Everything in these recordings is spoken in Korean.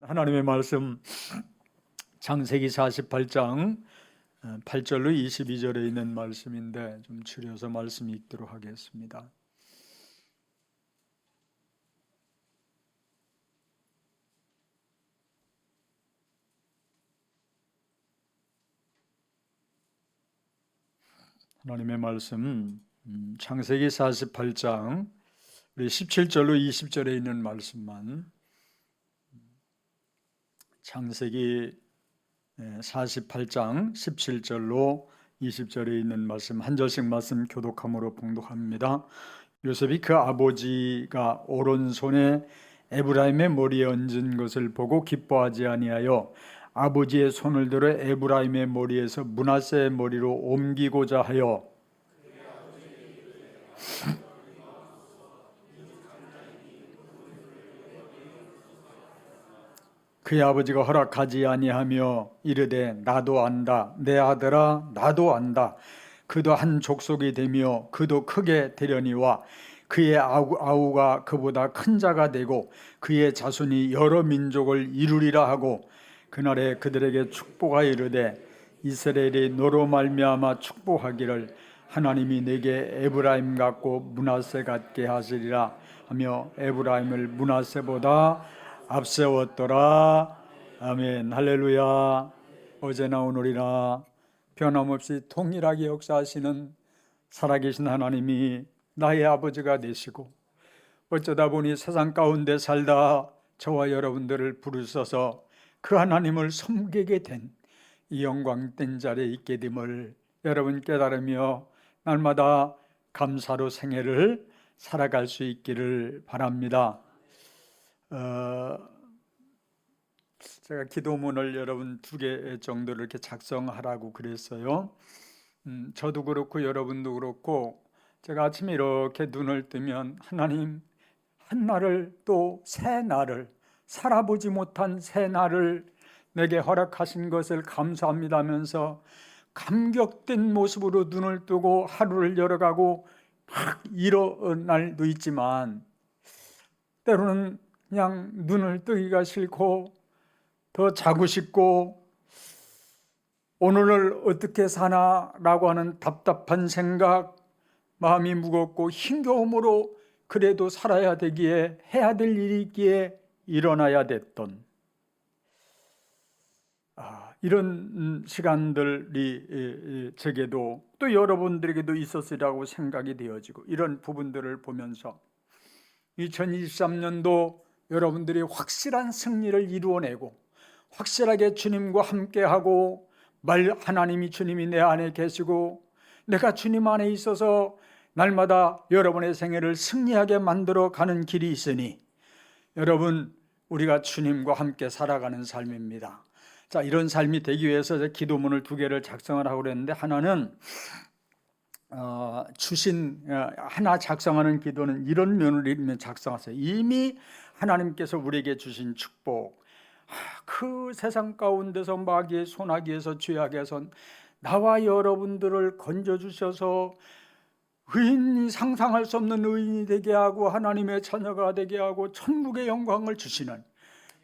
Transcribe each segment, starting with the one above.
하나님의 말씀 창세기 48장 8절로 22절에 있는 말씀인데 좀 줄여서 말씀 읽도록 하겠습니다. 하나님의 말씀 창세기 48장 우리 17절로 20절에 있는 말씀만, 창세기 48장 17절로 20절에 있는 말씀 한 절씩 말씀 교독함으로 봉독합니다. 요셉이 그 아버지가 오른손에 에브라임의 머리에 얹은 것을 보고 기뻐하지 아니하여 아버지의 손을 들어 에브라임의 머리에서 므낫세의 머리로 옮기고자 하여 그의 아버지가 허락하지 아니하며 이르되 나도 안다, 내 아들아 나도 안다. 그도 한 족속이 되며 그도 크게 되려니와 그의 아우가 그보다 큰 자가 되고 그의 자손이 여러 민족을 이루리라 하고 그날에 그들에게 축복하여 이르되 이스라엘이 너로 말미암아 축복하기를 하나님이 내게 에브라임 같고 므낫세 같게 하시리라 하며 에브라임을 므낫세보다 앞세웠더라. 아멘. 할렐루야. 어제나 오늘이나 변함없이 동일하게 역사하시는 살아계신 하나님이 나의 아버지가 되시고 어쩌다 보니 세상 가운데 살다 저와 여러분들을 부르셔서 그 하나님을 섬기게 된 이 영광된 자리에 있게 됨을 여러분 깨달으며 날마다 감사로 생애를 살아갈 수 있기를 바랍니다. 제가 기도문을 여러분 2개 정도를 이렇게 작성하라고 그랬어요. 저도 그렇고 여러분도 그렇고 제가 아침에 이렇게 눈을 뜨면 하나님 한 날을 또 새 날을 살아보지 못한 새 날을 내게 허락하신 것을 감사합니다 하면서 감격된 모습으로 눈을 뜨고 하루를 열어가고 막 이런 날도 있지만 때로는 그냥 눈을 뜨기가 싫고 더 자고 싶고 오늘을 어떻게 사나라고 하는 답답한 생각, 마음이 무겁고 힘겨움으로 그래도 살아야 되기에 해야 될 일이 있기에 일어나야 됐던 이런 시간들이 제게도 또 여러분들에게도 있었으리라고 생각이 되어지고 이런 부분들을 보면서 2023년도 여러분들이 확실한 승리를 이루어내고 확실하게 주님과 함께하고 하나님이 주님이 내 안에 계시고 내가 주님 안에 있어서 날마다 여러분의 생애를 승리하게 만들어 가는 길이 있으니 여러분 우리가 주님과 함께 살아가는 삶입니다. 자, 이런 삶이 되기 위해서 기도문을 2개를 작성을 하고 그랬는데 하나는 하나 작성하는 기도는 이런 면을 작성하세요. 이미 하나님께서 우리에게 주신 축복, 그 세상 가운데서 마귀의 손아귀에서 죄악에서 나와 여러분들을 건져주셔서 의인이 상상할 수 없는 의인이 되게 하고 하나님의 자녀가 되게 하고 천국의 영광을 주시는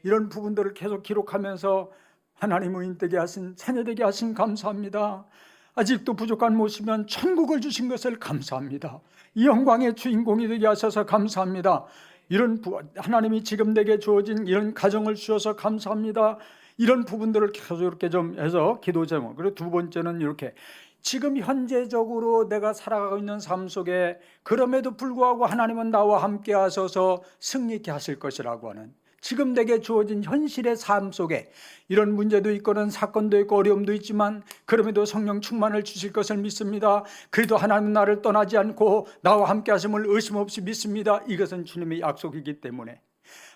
이런 부분들을 계속 기록하면서 하나님 의인 되게 하신, 자녀 되게 하신 감사합니다. 아직도 부족한 모습이면 천국을 주신 것을 감사합니다. 이 영광의 주인공이 되게 하셔서 감사합니다. 이런 하나님이 지금 내게 주어진 이런 가정을 주셔서 감사합니다. 이런 부분들을 계속 이렇게 좀 해서 기도 제목. 그리고 2번째는 이렇게 지금 현재적으로 내가 살아가고 있는 삶 속에 그럼에도 불구하고 하나님은 나와 함께 하셔서 승리케 하실 것이라고 하는 지금 내게 주어진 현실의 삶 속에 이런 문제도 있고는 사건도 있고 어려움도 있지만 그럼에도 성령 충만을 주실 것을 믿습니다. 그래도 하나님은 나를 떠나지 않고 나와 함께 하심을 의심 없이 믿습니다. 이것은 주님의 약속이기 때문에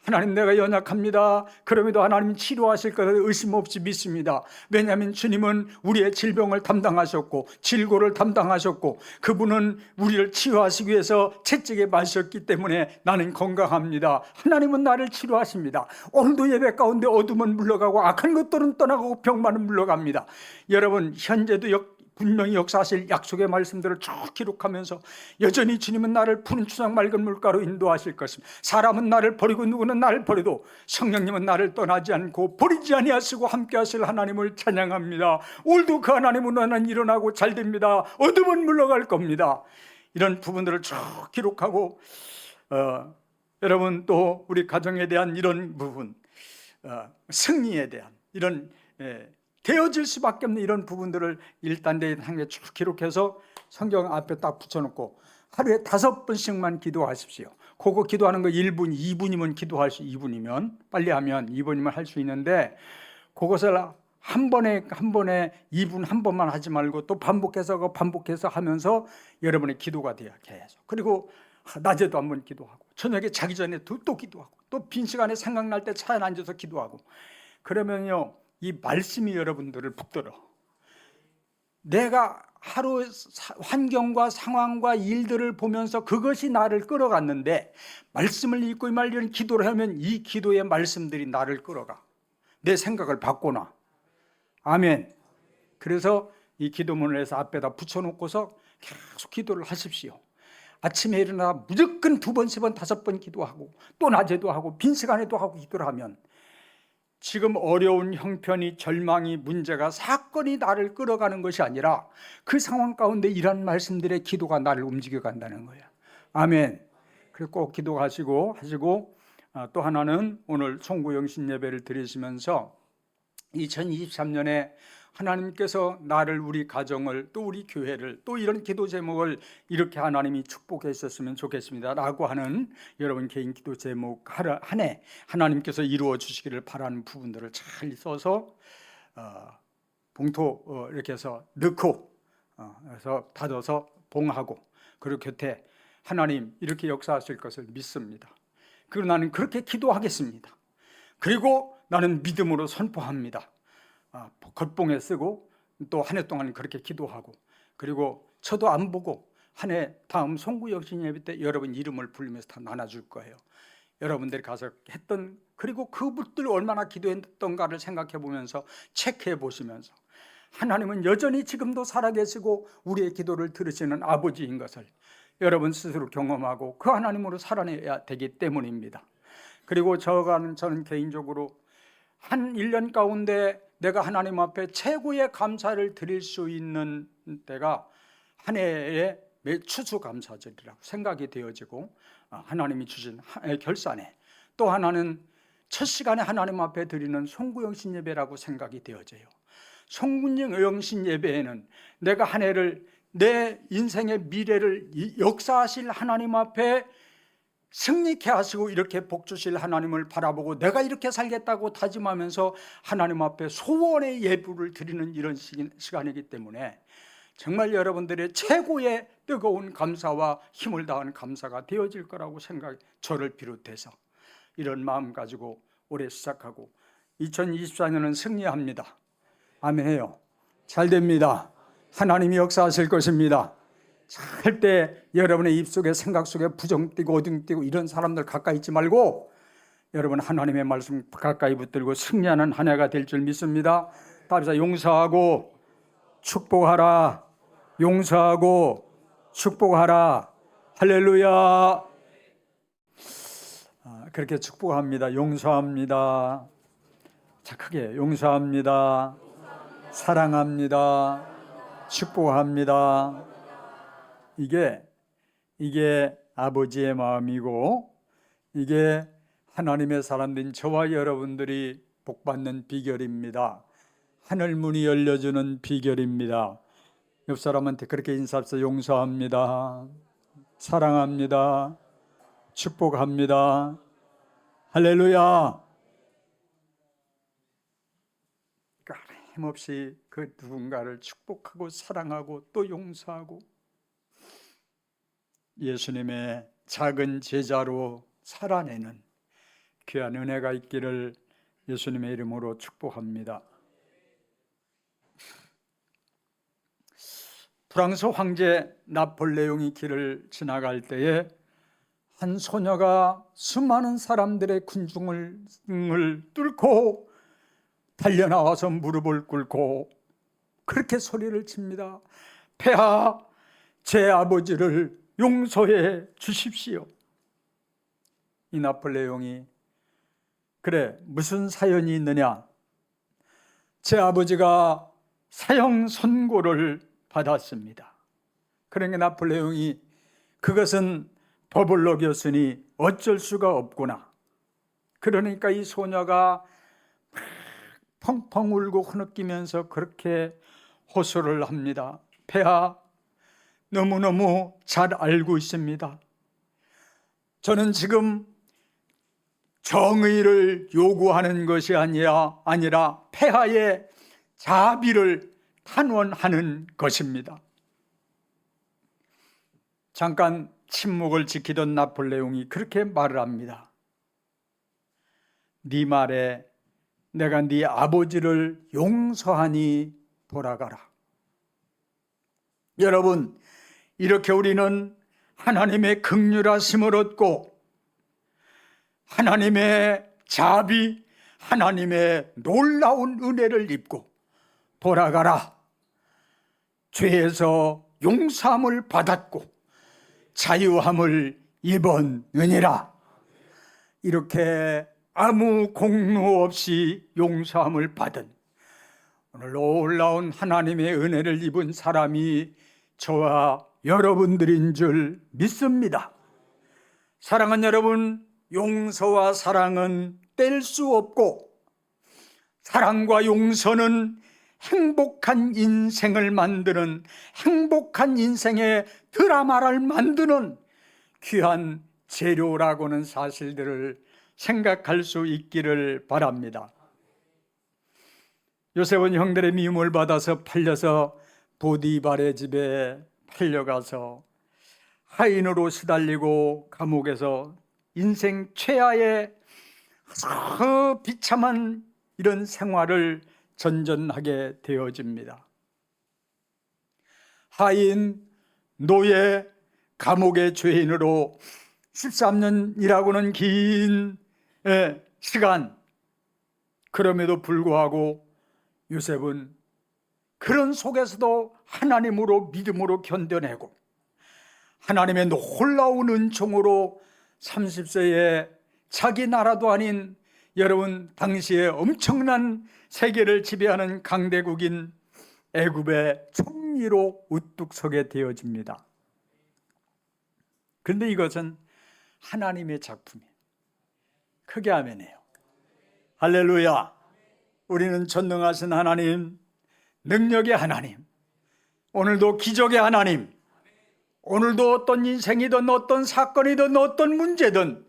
하나님 내가 연약합니다. 그럼에도 하나님 치료하실 것을 의심 없이 믿습니다. 왜냐하면 주님은 우리의 질병을 담당하셨고 질고를 담당하셨고 그분은 우리를 치유하시기 위해서 채찍에 맞으셨기 때문에 나는 건강합니다. 하나님은 나를 치료하십니다. 오늘도 예배 가운데 어둠은 물러가고 악한 것들은 떠나가고 병만은 물러갑니다. 여러분 현재도 분명히 역사하실 약속의 말씀들을 쭉 기록하면서 여전히 주님은 나를 푸른 추상 맑은 물가로 인도하실 것입니다. 사람은 나를 버리고 누구는 나를 버려도 성령님은 나를 떠나지 않고 버리지 아니하시고 함께 하실 하나님을 찬양합니다. 오늘도 그 하나님은 나는 일어나고 잘됩니다. 어둠은 물러갈 겁니다. 이런 부분들을 쭉 기록하고 여러분 또 우리 가정에 대한 이런 부분, 승리에 대한 이런 되어질 수밖에 없는 이런 부분들을 일단대에 한개 쭉 기록해서 성경 앞에 딱 붙여놓고 하루에 5번씩만 기도하십시오. 그거 기도하는 거 1분, 2분이면 기도할 수 2분이면 빨리 하면 2분이면 할 수 있는데 그것을 한 번에 2분 한 번만 하지 말고 또 반복해서 하면서 여러분의 기도가 돼야 계속. 그리고 낮에도 한번 기도하고 저녁에 자기 전에 또 기도하고 또 빈 시간에 생각날 때 차에 앉아서 기도하고 그러면요 이 말씀이 여러분들을 붙들어. 내가 하루 환경과 상황과 일들을 보면서 그것이 나를 끌어갔는데 말씀을 읽고 이 말리는 기도를 하면 이 기도의 말씀들이 나를 끌어가. 내 생각을 바꿔놔. 아멘. 그래서 이 기도문을 해서 앞에다 붙여놓고서 계속 기도를 하십시오. 아침에 일어나 무조건 2번, 3번, 5번 기도하고 또 낮에도 하고 빈 시간에도 하고 기도를 하면 지금 어려운 형편이 절망이 문제가 사건이 나를 끌어가는 것이 아니라 그 상황 가운데 이런 말씀들의 기도가 나를 움직여 간다는 거야. 아멘. 그래서 꼭 기도하시고 또 하나는 오늘 송구영신 예배를 드리시면서 2023년에 하나님께서 나를 우리 가정을 또 우리 교회를 또 이런 기도 제목을 이렇게 하나님이 축복해 주셨으면 좋겠습니다 라고 하는 여러분 개인 기도 제목 한 해 하나님께서 이루어 주시기를 바라는 부분들을 잘 써서 봉투 이렇게 해서 넣고 그래서 닫아서 봉하고 그리고 곁에 하나님 이렇게 역사하실 것을 믿습니다. 그리고 나는 그렇게 기도하겠습니다. 그리고 나는 믿음으로 선포합니다. 겉봉에 쓰고 또 한 해 동안 그렇게 기도하고 그리고 저도 안 보고 한 해 다음 송구영신 예배 때 여러분 이름을 부르면서 다 나눠줄 거예요. 여러분들이 가서 했던 그리고 그분들 얼마나 기도했던가를 생각해 보면서 체크해 보시면서 하나님은 여전히 지금도 살아계시고 우리의 기도를 들으시는 아버지인 것을 여러분 스스로 경험하고 그 하나님으로 살아내야 되기 때문입니다. 그리고 저는 개인적으로 한 1년 가운데 내가 하나님 앞에 최고의 감사를 드릴 수 있는 때가 한 해의 추수감사절이라고 생각이 되어지고 하나님이 주신 결산에 또 하나는 첫 시간에 하나님 앞에 드리는 송구영신 예배라고 생각이 되어져요. 송구영신 예배에는 내가 한 해를 내 인생의 미래를 역사하실 하나님 앞에 승리케 하시고 이렇게 복 주실 하나님을 바라보고 내가 이렇게 살겠다고 다짐하면서 하나님 앞에 소원의 예불을 드리는 이런 시간이기 때문에 정말 여러분들의 최고의 뜨거운 감사와 힘을 다한 감사가 되어질 거라고 저를 비롯해서 이런 마음 가지고 올해 시작하고 2024년은 승리합니다. 아멘해요. 잘 됩니다. 하나님이 역사하실 것입니다. 할 때 여러분의 입속에 생각 속에 부정 띄고 어둠 띄고 이런 사람들 가까이 있지 말고 여러분 하나님의 말씀 가까이 붙들고 승리하는 한 해가 될 줄 믿습니다. 따라서 용서하고 축복하라. 용서하고 축복하라. 할렐루야. 그렇게 축복합니다. 용서합니다. 자, 크게 용서합니다. 사랑합니다. 축복합니다. 이게 아버지의 마음이고 이게 하나님의 사람들인 저와 여러분들이 복받는 비결입니다. 하늘 문이 열려주는 비결입니다. 옆 사람한테 그렇게 인사하면서 용서합니다. 사랑합니다. 축복합니다. 할렐루야. 힘없이 그 누군가를 축복하고 사랑하고 또 용서하고 예수님의 작은 제자로 살아내는 귀한 은혜가 있기를 예수님의 이름으로 축복합니다. 프랑스 황제 나폴레옹이 길을 지나갈 때에 한 소녀가 수많은 사람들의 군중을 뚫고 달려나와서 무릎을 꿇고 그렇게 소리를 칩니다. 폐하, 제 아버지를 용서해 주십시오. 이 나폴레옹이 그래, 무슨 사연이 있느냐? 제 아버지가 사형 선고를 받았습니다. 그러니까 나폴레옹이 그것은 법을 어겼으니 어쩔 수가 없구나. 그러니까 이 소녀가 펑펑 울고 흐느끼면서 그렇게 호소를 합니다. 폐하, 너무너무 잘 알고 있습니다. 저는 지금 정의를 요구하는 것이 아니라 폐하의 자비를 탄원하는 것입니다. 잠깐 침묵을 지키던 나폴레옹이 그렇게 말을 합니다. 네 말에 내가 네 아버지를 용서하니 돌아가라. 여러분, 이렇게 우리는 하나님의 긍휼하심을 얻고 하나님의 자비, 하나님의 놀라운 은혜를 입고 돌아가라. 죄에서 용서함을 받았고 자유함을 입었느니라. 이렇게 아무 공로 없이 용서함을 받은 오늘 놀라운 하나님의 은혜를 입은 사람이 저와 여러분들인 줄 믿습니다. 사랑하는 여러분, 용서와 사랑은 뗄 수 없고 사랑과 용서는 행복한 인생을 만드는, 행복한 인생의 드라마를 만드는 귀한 재료라고는 사실들을 생각할 수 있기를 바랍니다. 요셉은 형들의 미움을 받아서 팔려서 보디발의 집에 팔려가서 하인으로 시달리고 감옥에서 인생 최하의 아주 비참한 이런 생활을 전전하게 되어집니다. 하인, 노예, 감옥의 죄인으로 13년이라고는 긴 시간, 그럼에도 불구하고 요셉은 그런 속에서도 하나님으로 믿음으로 견뎌내고 하나님의 놀라운 은총으로 30세에 자기 나라도 아닌, 여러분, 당시에 엄청난 세계를 지배하는 강대국인 애굽의 총리로 우뚝 서게 되어집니다. 그런데 이것은 하나님의 작품이에요. 크게 아멘해요. 할렐루야. 우리는 전능하신 하나님, 능력의 하나님, 오늘도 기적의 하나님, 오늘도 어떤 인생이든 어떤 사건이든 어떤 문제든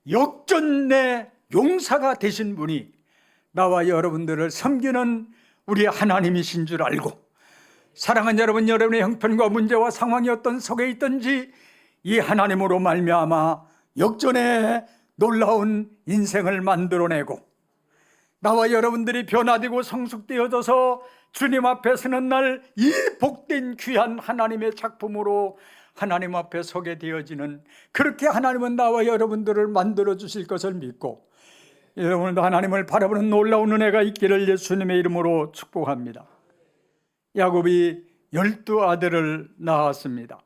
역전의 용사가 되신 분이 나와 여러분들을 섬기는 우리 하나님이신 줄 알고, 사랑하는 여러분, 여러분의 형편과 문제와 상황이 어떤 속에 있든지 이 하나님으로 말미암아 역전의 놀라운 인생을 만들어내고 나와 여러분들이 변화되고 성숙되어져서 주님 앞에 서는 날 이 복된 귀한 하나님의 작품으로 하나님 앞에 서게 되어지는, 그렇게 하나님은 나와 여러분들을 만들어 주실 것을 믿고 여러분도 하나님을 바라보는 놀라운 은혜가 있기를 예수님의 이름으로 축복합니다. 야곱이 12아들을 낳았습니다.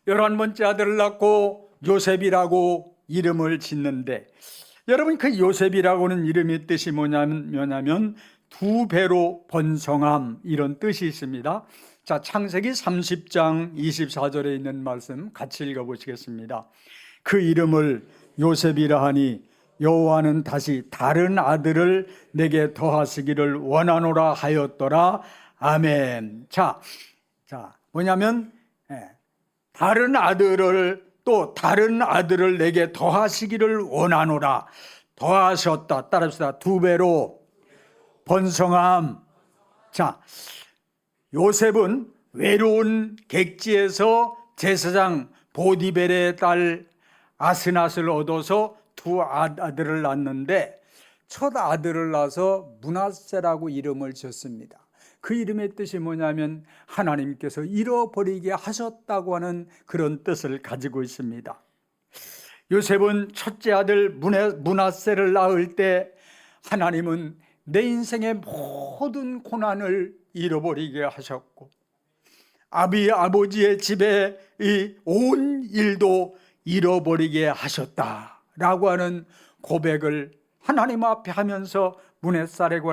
11번째 아들을 낳고 요셉이라고 이름을 짓는데, 여러분, 그 요셉이라고는 이름의 뜻이 뭐냐면 두 배로 번성함, 이런 뜻이 있습니다. 자, 창세기 30장 24절에 있는 말씀 같이 읽어보시겠습니다. 그 이름을 요셉이라 하니 여호와는 다시 다른 아들을 내게 더하시기를 원하노라 하였더라. 아멘. 자, 뭐냐면 다른 아들을, 또 다른 아들을 내게 더하시기를 원하노라. 더하셨다. 따라합시다. 두 배로 번성함. 자, 요셉은 외로운 객지에서 제사장 보디벨의 딸 아스낫을 얻어서 두 아들을 낳았는데, 첫 아들을 낳아서 므낫세라고 이름을 지었습니다. 그 이름의 뜻이 뭐냐면 하나님께서 잃어버리게 하셨다고 하는 그런 뜻을 가지고 있습니다. 요셉은 첫째 아들 므낫세를 낳을 때 하나님은 내 인생의 모든 고난을 잃어버리게 하셨고, 아버지의 집에 이 온 일도 잃어버리게 하셨다라고 하는 고백을 하나님 앞에 하면서 므낫세라고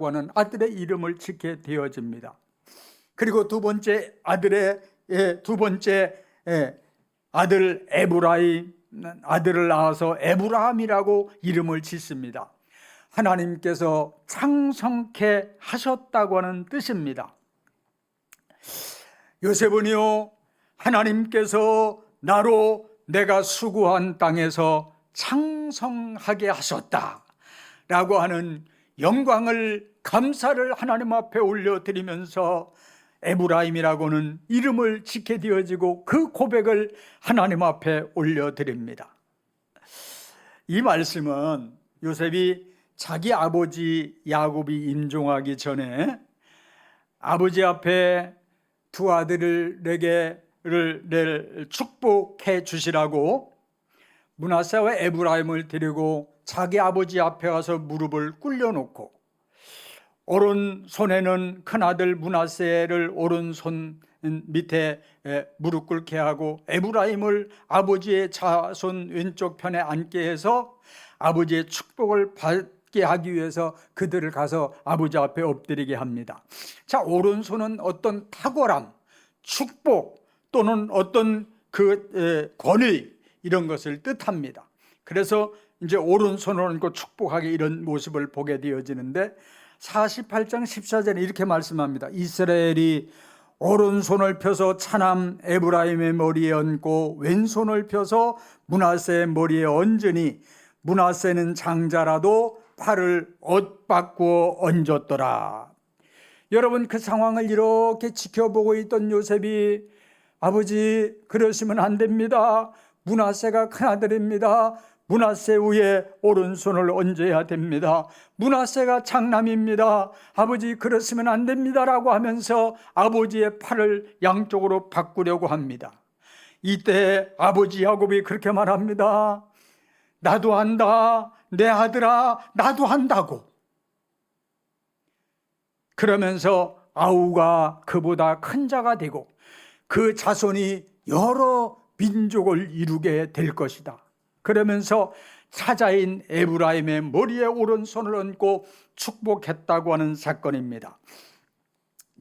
하는 아들의 이름을 짓게 되어집니다. 그리고 두 번째 아들 에브라임, 아들을 낳아서 에브라함이라고 이름을 짓습니다. 하나님께서 창성케 하셨다고 하는 뜻입니다. 요셉은요, 하나님께서 나로 내가 수고한 땅에서 창성하게 하셨다라고 하는 영광을, 감사를 하나님 앞에 올려드리면서 에브라임이라고는 이름을 짓게 되어지고 그 고백을 하나님 앞에 올려드립니다. 이 말씀은 요셉이 자기 아버지 야곱이 임종하기 전에 아버지 앞에 두 아들에게 축복해 주시라고 므낫세와 에브라임을 데리고 자기 아버지 앞에 가서 무릎을 꿇려놓고, 오른손에는 큰아들 므낫세를 오른손 밑에 무릎 꿇게 하고 에브라임을 아버지의 자손 왼쪽 편에 앉게 해서 아버지의 축복을 받게 하기 위해서 그들을 가서 아버지 앞에 엎드리게 합니다. 자, 오른손은 어떤 탁월함, 축복 또는 어떤 그 권위, 이런 것을 뜻합니다. 그래서 이제 오른손을 얹고 축복하게 이런 모습을 보게 되어지는데 48장 14절에 이렇게 말씀합니다. 이스라엘이 오른손을 펴서 차남 에브라임의 머리에 얹고 왼손을 펴서 므낫세의 머리에 얹으니 므낫세는 장자라도 팔을 엇바꾸어 얹었더라. 여러분, 그 상황을 이렇게 지켜보고 있던 요셉이 아버지, 그러시면 안 됩니다. 므낫세가 큰아들입니다. 므낫세 위에 오른손을 얹어야 됩니다. 므낫세가 장남입니다. 아버지, 그러시면 안 됩니다라고 하면서 아버지의 팔을 양쪽으로 바꾸려고 합니다. 이때 아버지 야곱이 그렇게 말합니다. 나도 한다. 내 아들아, 나도 한다고. 그러면서 아우가 그보다 큰 자가 되고 그 자손이 여러 민족을 이루게 될 것이다. 그러면서 사자인 에브라임의 머리에 오른손을 얹고 축복했다고 하는 사건입니다.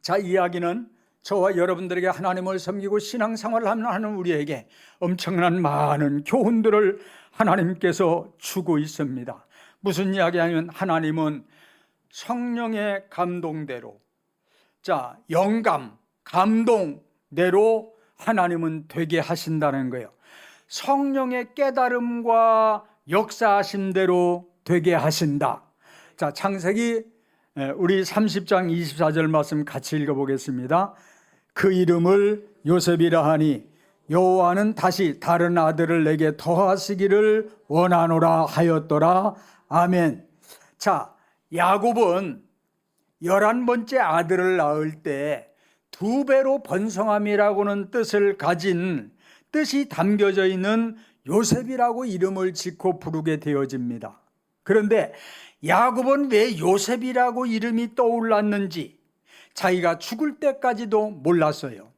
자, 이 이야기는 저와 여러분들에게 하나님을 섬기고 신앙생활을 하는 우리에게 엄청난 많은 교훈들을 하나님께서 주고 있습니다. 무슨 이야기냐면 하나님은 성령의 감동대로, 자, 영감, 감동대로 하나님은 되게 하신다는 거예요. 성령의 깨달음과 역사하심대로 되게 하신다. 자, 창세기 우리 30장 24절 말씀 같이 읽어보겠습니다. 그 이름을 요셉이라 하니 여호와는 다시 다른 아들을 내게 더하시기를 원하노라 하였더라. 아멘. 자, 야곱은 11번째 아들을 낳을 때 2배로 번성함이라고는 뜻을 가진, 뜻이 담겨져 있는 요셉이라고 이름을 짓고 부르게 되어집니다. 그런데 야곱은 왜 요셉이라고 이름이 떠올랐는지 자기가 죽을 때까지도 몰랐어요.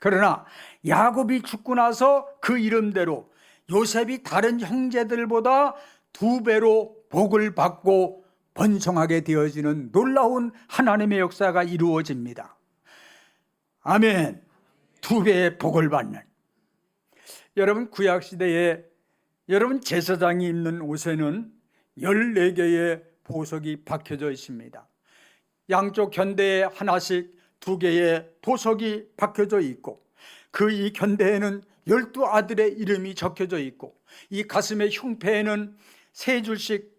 그러나 야곱이 죽고 나서 그 이름대로 요셉이 다른 형제들보다 2배로 복을 받고 번성하게 되어지는 놀라운 하나님의 역사가 이루어집니다. 아멘. 2배의 복을 받는. 여러분, 구약시대에 여러분 제사장이 입는 옷에는 14개의 보석이 박혀져 있습니다. 양쪽 견대에 하나씩 2개의 보석이 박혀져 있고, 그 이 견대에는 12아들의 이름이 적혀져 있고, 이 가슴의 흉패에는 3개씩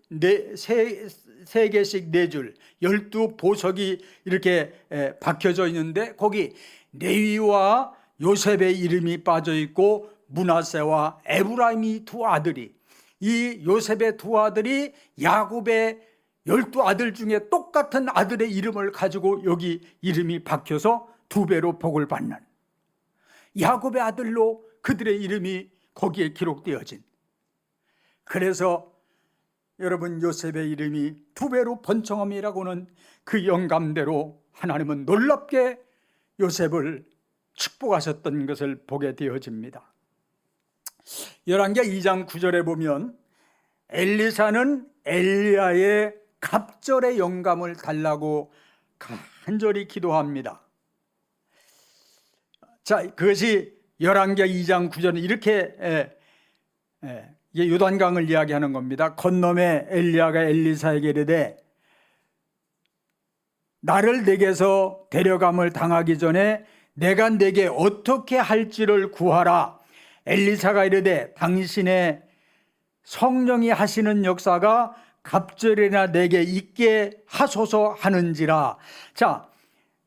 4줄 12보석이 이렇게 박혀져 있는데, 거기 레위와 요셉의 이름이 빠져 있고 므낫세와 에브라임이 2아들이, 이 요셉의 2아들이 야곱의 12아들 중에 똑같은 아들의 이름을 가지고 여기 이름이 박혀서 2배로 복을 받는, 야곱의 아들로 그들의 이름이 거기에 기록되어진. 그래서 여러분, 요셉의 이름이 2배로 번창함이라고는 그 영감대로 하나님은 놀랍게 요셉을 축복하셨던 것을 보게 되어집니다. 열왕기하 2장 9절에 보면 엘리사는 엘리야의 갑절의 영감을 달라고 간절히 기도합니다. 자, 그것이 열왕기하 2장 9절은 이렇게 요단강을 이야기하는 겁니다. 건너매 엘리야가 엘리사에게 이르되 나를 내게서 데려감을 당하기 전에 내가 내게 어떻게 할지를 구하라. 엘리사가 이르되 당신의 성령이 하시는 역사가 갑절이나 내게 있게 하소서 하는지라. 자,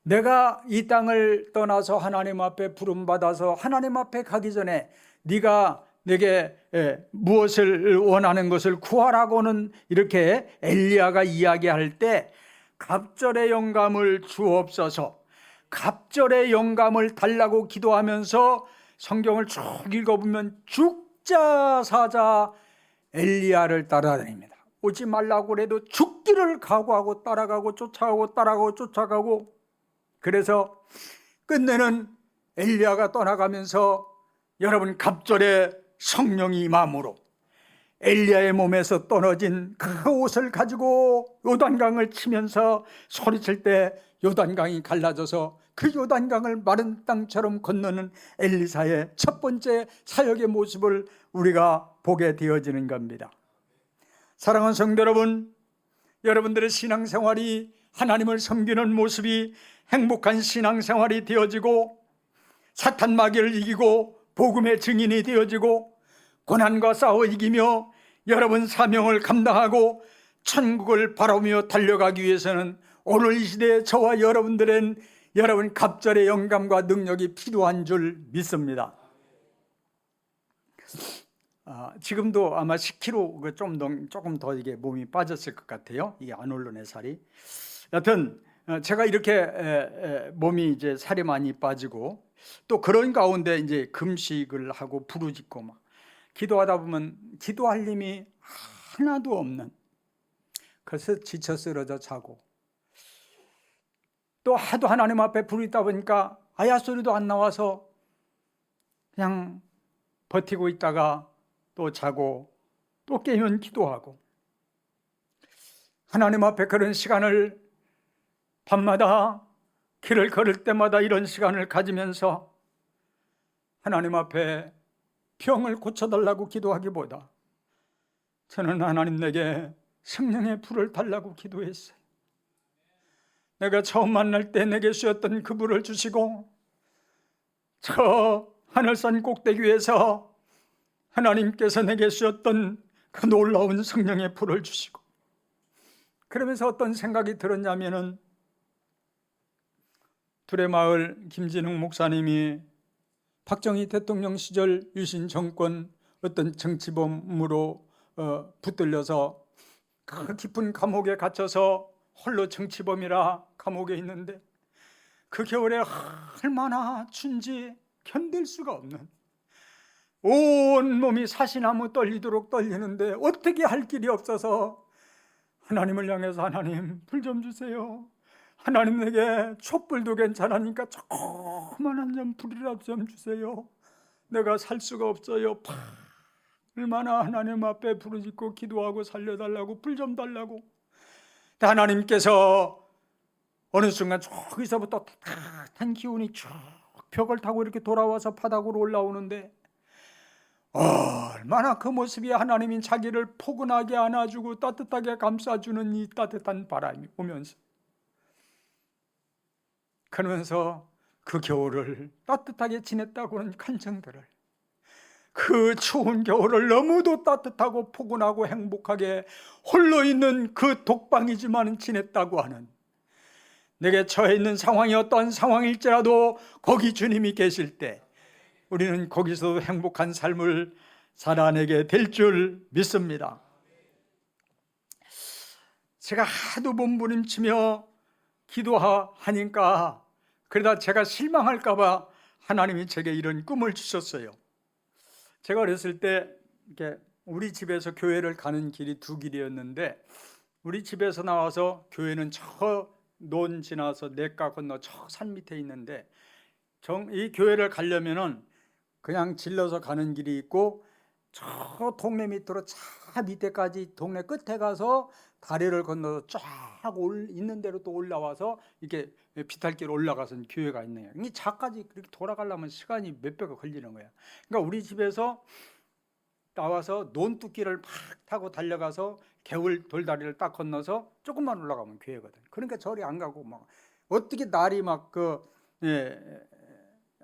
내가 이 땅을 떠나서 하나님 앞에 부름받아서 하나님 앞에 가기 전에 네가 내게 무엇을 원하는 것을 구하라고는 이렇게 엘리야가 이야기할 때 갑절의 영감을 주옵소서, 갑절의 영감을 달라고 기도하면서 성경을 쭉 읽어보면 죽자 사자 엘리야를 따라다닙니다. 오지 말라고 해도 죽기를 각오하고 따라가고 쫓아가고 따라가고 쫓아가고, 그래서 끝내는 엘리야가 떠나가면서 여러분, 갑절의 성령이 임함으로 엘리야의 몸에서 떨어진 그 옷을 가지고 요단강을 치면서 소리칠 때 요단강이 갈라져서 그 요단강을 마른 땅처럼 건너는 엘리사의 첫 번째 사역의 모습을 우리가 보게 되어지는 겁니다. 사랑하는 성도 여러분, 여러분들의 신앙생활이 하나님을 섬기는 모습이 행복한 신앙생활이 되어지고 사탄 마귀를 이기고 복음의 증인이 되어지고 고난과 싸워 이기며 여러분 사명을 감당하고 천국을 바라보며 달려가기 위해서는 오늘 이 시대에 저와 여러분들은 여러분 갑절의 영감과 능력이 필요한 줄 믿습니다. 지금도 아마 10kg 조금 더 이게 몸이 빠졌을 것 같아요. 이게 안 오르네, 살이. 여튼 제가 이렇게 몸이 이제 살이 많이 빠지고 또 그런 가운데 이제 금식을 하고 부르짖고 막 기도하다 보면 기도할 힘이 하나도 없는, 그래서 지쳐 쓰러져 자고 또 하도 하나님 앞에 부르짖다 보니까 아야 소리도 안 나와서 그냥 버티고 있다가 또 자고 또 깨면 기도하고, 하나님 앞에 그런 시간을 밤마다 길을 걸을 때마다 이런 시간을 가지면서 하나님 앞에 병을 고쳐달라고 기도하기보다 저는 하나님 내게 성령의 불을 달라고 기도했어요. 내가 처음 만날 때 내게 주셨던 그 불을 주시고 저 하늘산 꼭대기 위에서 하나님께서 내게 주셨던 그 놀라운 성령의 불을 주시고, 그러면서 어떤 생각이 들었냐면은 두레마을 김진흥 목사님이 박정희 대통령 시절 유신 정권 어떤 정치범으로 붙들려서 그 깊은 감옥에 갇혀서 홀로 정치범이라 감옥에 있는데 그 겨울에 얼마나 춘지 견딜 수가 없는, 온 몸이 사시나무 떨리도록 떨리는데 어떻게 할 길이 없어서 하나님을 향해서 하나님 불 좀 주세요. 하나님 내게 촛불도 괜찮으니까 조그만한 좀 불이라도 좀 주세요. 내가 살 수가 없어요. 얼마나 하나님 앞에 부르짖고 기도하고 살려달라고 불 좀 달라고. 하나님께서 어느 순간 저기서부터 따뜻한 기운이 쭉 벽을 타고 이렇게 돌아와서 바닥으로 올라오는데 얼마나 그 모습이 하나님이 자기를 포근하게 안아주고 따뜻하게 감싸주는 이 따뜻한 바람이 오면서, 그러면서 그 겨울을 따뜻하게 지냈다고는 간증들을, 그 추운 겨울을 너무도 따뜻하고 포근하고 행복하게 홀로 있는 그 독방이지만 지냈다고 하는, 내게 처해 있는 상황이 어떠한 상황일지라도 거기 주님이 계실 때 우리는 거기서 행복한 삶을 살아내게 될 줄 믿습니다. 제가 하도 몸부림치며 기도하니까 그러다 제가 실망할까 봐 하나님이 제게 이런 꿈을 주셨어요. 제가 어렸을 때 이렇게 우리 집에서 교회를 가는 길이 두 길이었는데, 우리 집에서 나와서 교회는 저 논 지나서 냇가 건너 저 산 밑에 있는데, 이 교회를 가려면은 그냥 질러서 가는 길이 있고, 저 동네 밑으로 차 밑에까지 동네 끝에 가서 다리를 건너서 쫙 있는 대로 또 올라와서 이렇게 비탈길 올라가서 교회가 있네요. 이 차까지 그렇게 돌아가려면 시간이 몇 배가 걸리는 거야. 그러니까 우리 집에서 나와서 논두길을 팍 타고 달려가서 개울 돌다리를 딱 건너서 조금만 올라가면 교회거든. 그러니까 저리 안 가고 막 어떻게 날이 막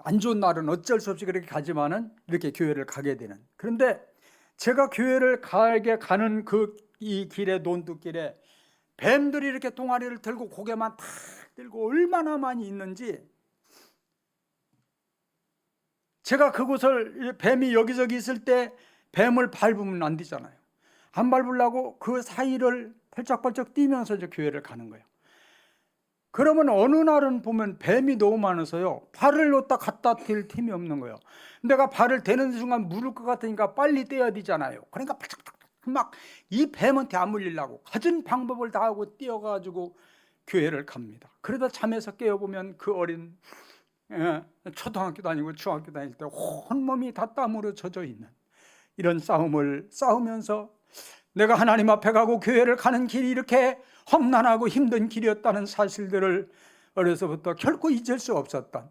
안 좋은 날은 어쩔 수 없이 그렇게 가지만은 이렇게 교회를 가게 되는. 그런데 제가 교회를 가는 이 길에, 논두길에 뱀들이 이렇게 동아리를 들고 고개만 탁 들고 얼마나 많이 있는지, 제가 그곳을, 뱀이 여기저기 있을 때 뱀을 밟으면 안 되잖아요. 안 밟으려고 그 사이를 펄쩍펄쩍 뛰면서 이제 교회를 가는 거예요. 그러면 어느 날은 보면 뱀이 너무 많아서요, 발을 놓다 갖다 댈 틈이 없는 거예요. 내가 발을 대는 순간 물을 것 같으니까 빨리 떼야 되잖아요. 그러니까 막 이 뱀한테 안 물리려고 가진 방법을 다 하고 뛰어가지고 교회를 갑니다. 그러다 잠에서 깨어보면 그 어린 초등학교 다니고 중학교 다닐 때 온몸이 다 땀으로 젖어 있는 이런 싸움을 싸우면서, 내가 하나님 앞에 가고 교회를 가는 길이 이렇게 험난하고 힘든 길이었다는 사실들을 어려서부터 결코 잊을 수 없었던,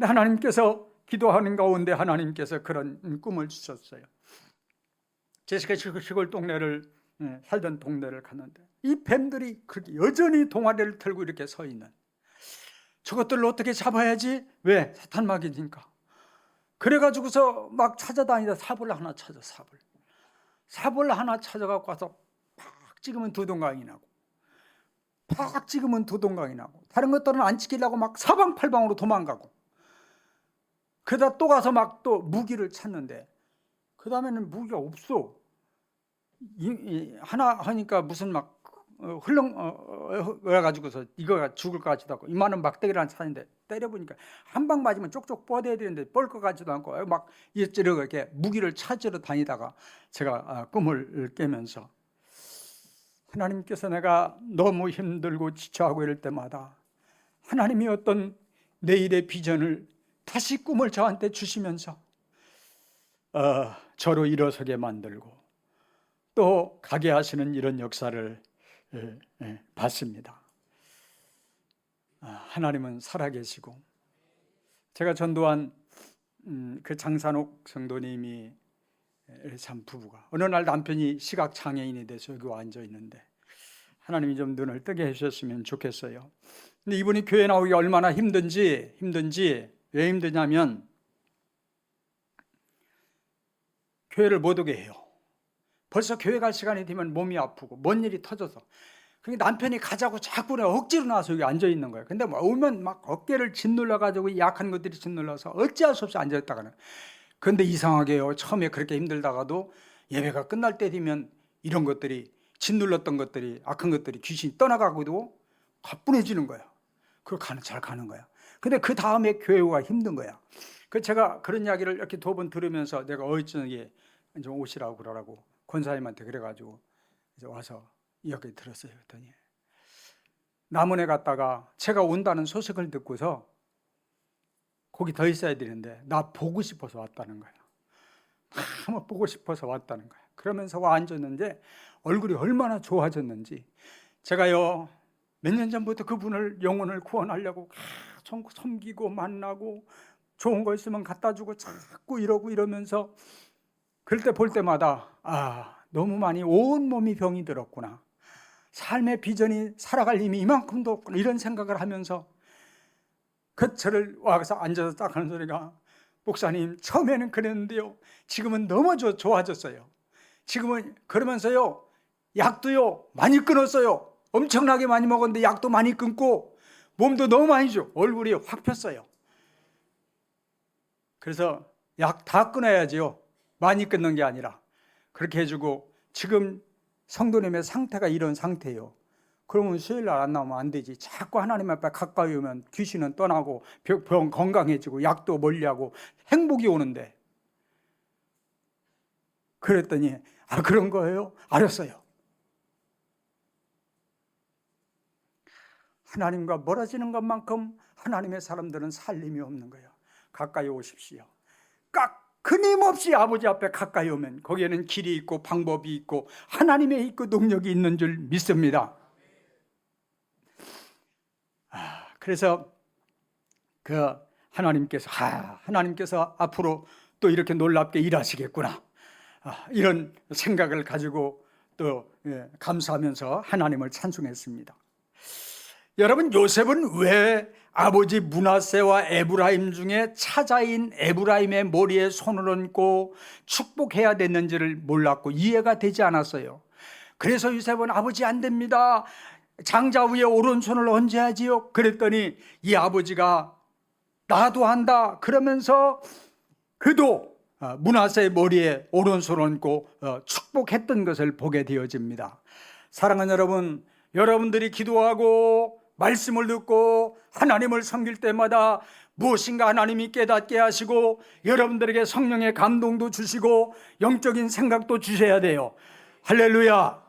하나님께서 기도하는 가운데 하나님께서 그런 꿈을 주셨어요. 제가 시골 동네를 살던 동네를 갔는데 이 뱀들이 그렇게 여전히 동아리를 틀고 이렇게 서 있는, 저것들을 어떻게 잡아야지, 왜? 사탄막이니까. 그래가지고서 막 찾아다니다 삽을 하나 찾아, 삽을 하나 찾아갖고 와서 팍 찍으면 두 동강이 나고, 팍 찍으면 두 동강이 나고, 다른 것들은 안 찍히려고 막 사방팔방으로 도망가고, 그러다 또 가서 막 또 무기를 찾는데 그 다음에는 무기가 없어. 하나 하니까 무슨 막 흘렁거려가지고서 이거가 죽을 것 같지도 않고, 이만한 막대기를 하나 찾는데 때려보니까 한 방 맞으면 쪽쪽 뻗어야 되는데 뻗을 것 같지도 않고, 막 이렇게 이렇게 무기를 찾으러 다니다가 제가 꿈을 깨면서, 하나님께서 내가 너무 힘들고 지쳐하고 이럴 때마다 하나님이 어떤 내일의 비전을 다시 꿈을 저한테 주시면서 저로 일어서게 만들고 또 가게 하시는 이런 역사를 봤습니다. 하나님은 살아계시고, 제가 전도한 그 장산옥 성도님이 참 부부가 어느 날 남편이 시각장애인이 돼서 여기 앉아 있는데 하나님이 좀 눈을 뜨게 해주셨으면 좋겠어요. 근데 이분이 교회 나오기 얼마나 힘든지 왜 힘드냐면, 교회를 못 오게 해요. 벌써 교회 갈 시간이 되면 몸이 아프고 뭔 일이 터져서, 그러니까 남편이 가자고 자꾸 억지로 나와서 여기 앉아 있는 거예요. 근데 오면 막 어깨를 짓눌러 가지고 약한 것들이 짓눌러서 어찌할 수 없이 앉아 있다가는. 그런데 이상하게요, 처음에 그렇게 힘들다가도 예배가 끝날 때 되면 이런 것들이, 짓눌렀던 것들이, 악한 것들이, 귀신이 떠나가고도 가뿐해지는 거야. 그걸 잘 가는 거야. 근데 그 다음에 교회가 힘든 거야. 제가 그런 이야기를 이렇게 두 번 들으면서 내가 어쩌게 좀 오시라고 그러라고 권사님한테 그래가지고 이제 와서 이야기 들었어요. 그랬더니 남원에 갔다가 제가 온다는 소식을 듣고서 거기 더 있어야 되는데 나 보고 싶어서 왔다는 거야. 너무 보고 싶어서 왔다는 거야. 그러면서 와 앉았는데 얼굴이 얼마나 좋아졌는지, 제가요 몇 년 전부터 그분을, 영혼을 구원하려고 계속 섬기고 만나고 좋은 거 있으면 갖다 주고 자꾸 이러면서 그럴 때 볼 때마다 너무 많이 온몸이 병이 들었구나, 삶의 비전이 살아갈 힘이 이만큼도 없구나, 이런 생각을 하면서 저를 와서 앉아서 딱 하는 소리가, 목사님 처음에는 그랬는데요 지금은 너무 좋아졌어요. 지금은 그러면서요 약도요 많이 끊었어요. 엄청나게 많이 먹었는데 약도 많이 끊고 몸도 너무 많이 줘. 얼굴이 확 폈어요. 그래서 약 다 끊어야지요, 많이 끊는 게 아니라. 그렇게 해주고, 지금 성도님의 상태가 이런 상태예요. 그러면 수요일날 안 나오면 안 되지. 자꾸 하나님 앞에 가까이 오면 귀신은 떠나고 병 건강해지고 약도 멀리하고 행복이 오는데, 그랬더니 그런 거예요? 알았어요. 하나님과 멀어지는 것만큼 하나님의 사람들은 살림이 없는 거예요. 가까이 오십시오. 끊임없이 아버지 앞에 가까이 오면 거기에는 길이 있고 방법이 있고 하나님의 있고 능력이 있는 줄 믿습니다. 그래서 하나님께서 앞으로 또 이렇게 놀랍게 일하시겠구나, 이런 생각을 가지고 또 감사하면서 하나님을 찬송했습니다. 여러분, 요셉은 왜 아버지 므낫세와 에브라임 중에 차자인 에브라임의 머리에 손을 얹고 축복해야 됐는지를 몰랐고 이해가 되지 않았어요. 그래서 요셉은 아버지 안 됩니다, 장자 위에 오른손을 얹어야지요. 그랬더니 이 아버지가 나도 한다 그러면서 그도 므낫세의 머리에 오른손을 얹고 축복했던 것을 보게 되어집니다. 사랑하는 여러분, 여러분들이 기도하고 말씀을 듣고 하나님을 섬길 때마다 무엇인가 하나님이 깨닫게 하시고 여러분들에게 성령의 감동도 주시고 영적인 생각도 주셔야 돼요. 할렐루야.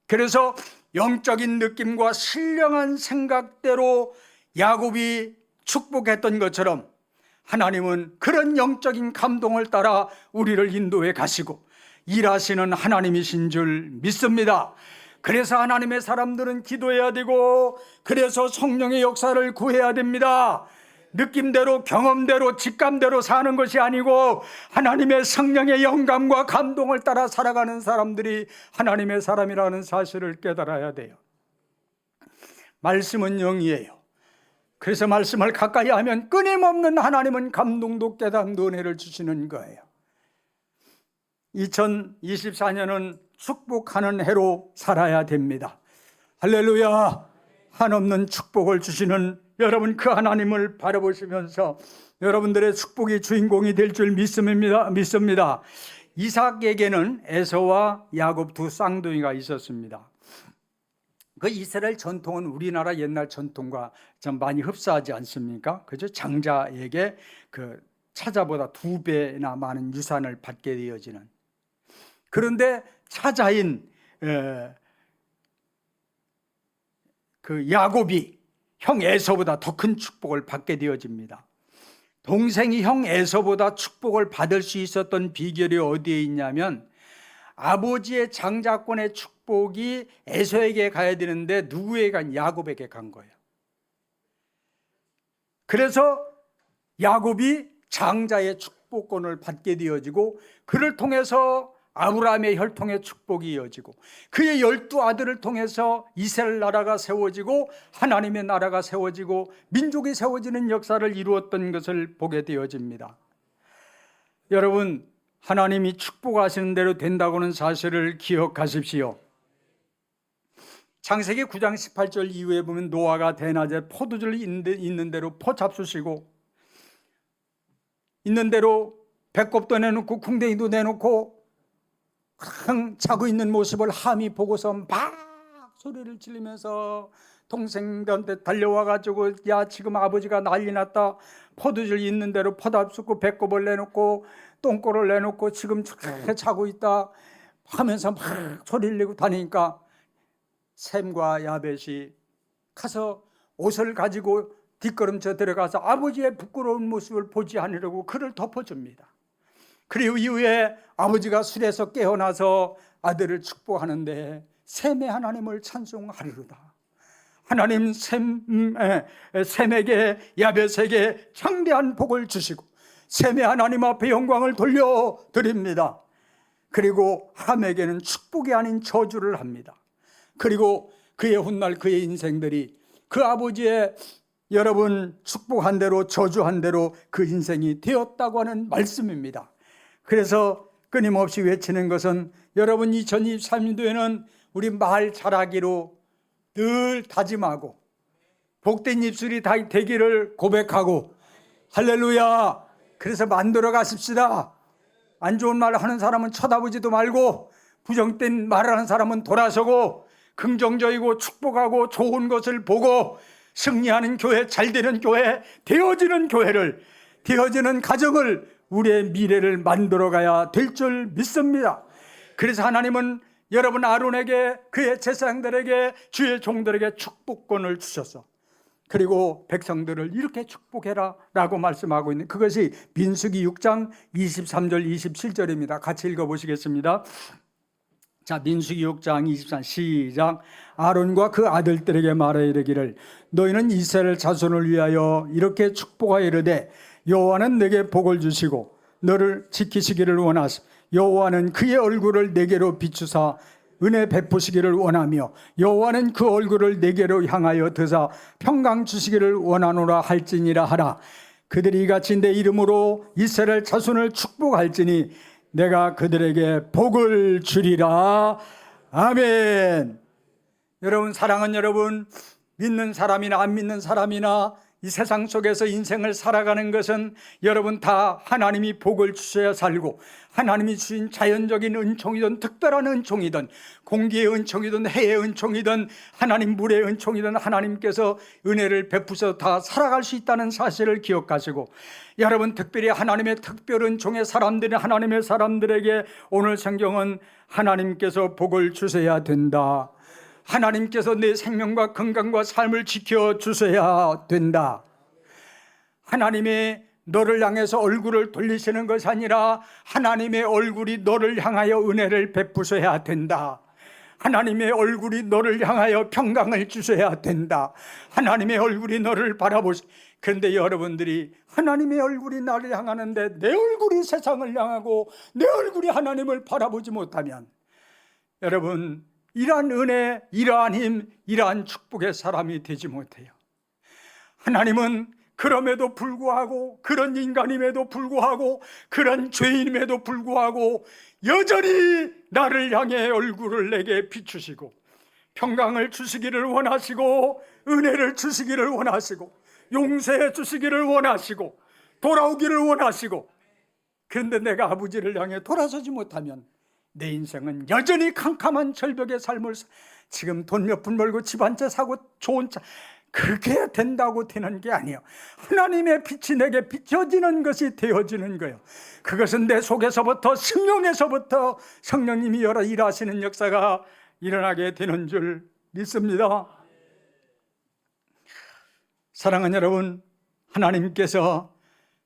그래서 영적인 느낌과 신령한 생각대로 야곱이 축복했던 것처럼 하나님은 그런 영적인 감동을 따라 우리를 인도해 가시고 일하시는 하나님이신 줄 믿습니다. 그래서 하나님의 사람들은 기도해야 되고, 그래서 성령의 역사를 구해야 됩니다. 느낌대로 경험대로 직감대로 사는 것이 아니고 하나님의 성령의 영감과 감동을 따라 살아가는 사람들이 하나님의 사람이라는 사실을 깨달아야 돼요. 말씀은 영이에요. 그래서 말씀을 가까이 하면 끊임없는 하나님은 감동도 깨달음도 은혜를 주시는 거예요. 2024년은 축복하는 해로 살아야 됩니다. 할렐루야. 한없는 축복을 주시는 여러분, 그 하나님을 바라보시면서 여러분들의 축복의 주인공이 될 줄 믿습니다. 이삭에게는 에서와 야곱 두 쌍둥이가 있었습니다. 그 이스라엘 전통은 우리나라 옛날 전통과 좀 많이 흡사하지 않습니까? 그죠? 장자에게 그 차자보다 2배나 많은 유산을 받게 되어지는. 그런데 차자인 그 야곱이 형 에서보다 더 큰 축복을 받게 되어집니다. 동생이 형 에서보다 축복을 받을 수 있었던 비결이 어디에 있냐면, 아버지의 장자권의 축복이 에서에게 가야 되는데 누구에게 간? 야곱에게 간 거예요. 그래서 야곱이 장자의 축복권을 받게 되어지고, 그를 통해서 아브라함의 혈통의 축복이 이어지고, 그의 12아들을 통해서 이스라엘 나라가 세워지고 하나님의 나라가 세워지고 민족이 세워지는 역사를 이루었던 것을 보게 되어집니다. 여러분, 하나님이 축복하시는 대로 된다고는 사실을 기억하십시오. 창세기 9장 18절 이후에 보면 노아가 대낮에 포도주를 있는 대로 포 잡수시고 있는 대로 배꼽도 내놓고 궁뎅이도 내놓고 자고 있는 모습을 함이 보고서 막 소리를 지르면서 동생들한테 달려와가지고, 야, 지금 아버지가 난리 났다, 포도주를 있는 대로 포 잡수고 배꼽을 내놓고 똥꼬를 내놓고 지금 자고 있다 하면서 막 소리를 내고 다니니까 셈과 야벳이 가서 옷을 가지고 뒷걸음쳐 들어가서 아버지의 부끄러운 모습을 보지 않으려고 그를 덮어줍니다. 그리고 이후에 아버지가 술에서 깨어나서 아들을 축복하는데 셈의 하나님을 찬송하리로다. 하나님 셈에게 야벳에게 창대한 복을 주시고 셈의 하나님 앞에 영광을 돌려드립니다. 그리고 함에게는 축복이 아닌 저주를 합니다. 그리고 그의 훗날 그의 인생들이 그 아버지의 여러분 축복한 대로 저주한 대로 그 인생이 되었다고 하는 말씀입니다. 그래서 끊임없이 외치는 것은, 여러분 2023년도에는 우리 말 잘하기로 늘 다짐하고 복된 입술이 되기를 고백하고, 할렐루야. 그래서 만들어 가십시다. 안 좋은 말 하는 사람은 쳐다보지도 말고, 부정된 말을 하는 사람은 돌아서고, 긍정적이고 축복하고 좋은 것을 보고 승리하는 교회, 잘되는 교회, 되어지는 교회를, 되어지는 가정을 우리의 미래를 만들어가야 될 줄 믿습니다. 그래서 하나님은 여러분 아론에게, 그의 제사장들에게, 주의 종들에게 축복권을 주셔서, 그리고 백성들을 이렇게 축복해라 라고 말씀하고 있는, 그것이 민수기 6장 23절 27절입니다. 같이 읽어보시겠습니다. 자, 민수기 6장 23 시작. 아론과 그 아들들에게 말하여 이르기를, 너희는 이스라엘 자손을 위하여 이렇게 축복하여 이르되, 여호와는 내게 복을 주시고 너를 지키시기를 원하시, 여호와는 그의 얼굴을 내게로 비추사 은혜 베푸시기를 원하며, 여호와는 그 얼굴을 내게로 향하여 드사 평강 주시기를 원하노라 할지니라 하라. 그들이 이같이 내 이름으로 이스라엘 자손을 축복할지니 내가 그들에게 복을 주리라. 아멘. 여러분, 사랑하는 여러분, 믿는 사람이나 안 믿는 사람이나 이 세상 속에서 인생을 살아가는 것은 여러분 다 하나님이 복을 주셔야 살고, 하나님이 주신 자연적인 은총이든 특별한 은총이든 공기의 은총이든 해의 은총이든 하나님 물의 은총이든 하나님께서 은혜를 베푸셔서 다 살아갈 수 있다는 사실을 기억하시고, 여러분 특별히 하나님의 특별 은총의 사람들이, 하나님의 사람들에게 오늘 성경은 하나님께서 복을 주셔야 된다, 하나님께서 내 생명과 건강과 삶을 지켜주셔야 된다, 하나님의 너를 향해서 얼굴을 돌리시는 것이 아니라 하나님의 얼굴이 너를 향하여 은혜를 베푸셔야 된다, 하나님의 얼굴이 너를 향하여 평강을 주셔야 된다, 하나님의 얼굴이 너를 바라보시. 그런데 여러분들이 하나님의 얼굴이 나를 향하는데 내 얼굴이 세상을 향하고 내 얼굴이 하나님을 바라보지 못하면, 여러분 이러한 은혜, 이러한 힘, 이러한 축복의 사람이 되지 못해요. 하나님은 그럼에도 불구하고, 그런 인간임에도 불구하고, 그런 죄인임에도 불구하고 여전히 나를 향해 얼굴을 내게 비추시고 평강을 주시기를 원하시고, 은혜를 주시기를 원하시고, 용서해 주시기를 원하시고, 돌아오기를 원하시고. 그런데 내가 아버지를 향해 돌아서지 못하면 내 인생은 여전히 캄캄한 절벽의 삶을, 지금 돈 몇 푼 벌고 집 한 채 사고 좋은 차, 그렇게 된다고 되는 게 아니에요. 하나님의 빛이 내게 비춰지는 것이 되어지는 거예요. 그것은 내 속에서부터, 심령에서부터 성령님이 일하시는 역사가 일어나게 되는 줄 믿습니다. 사랑하는 여러분, 하나님께서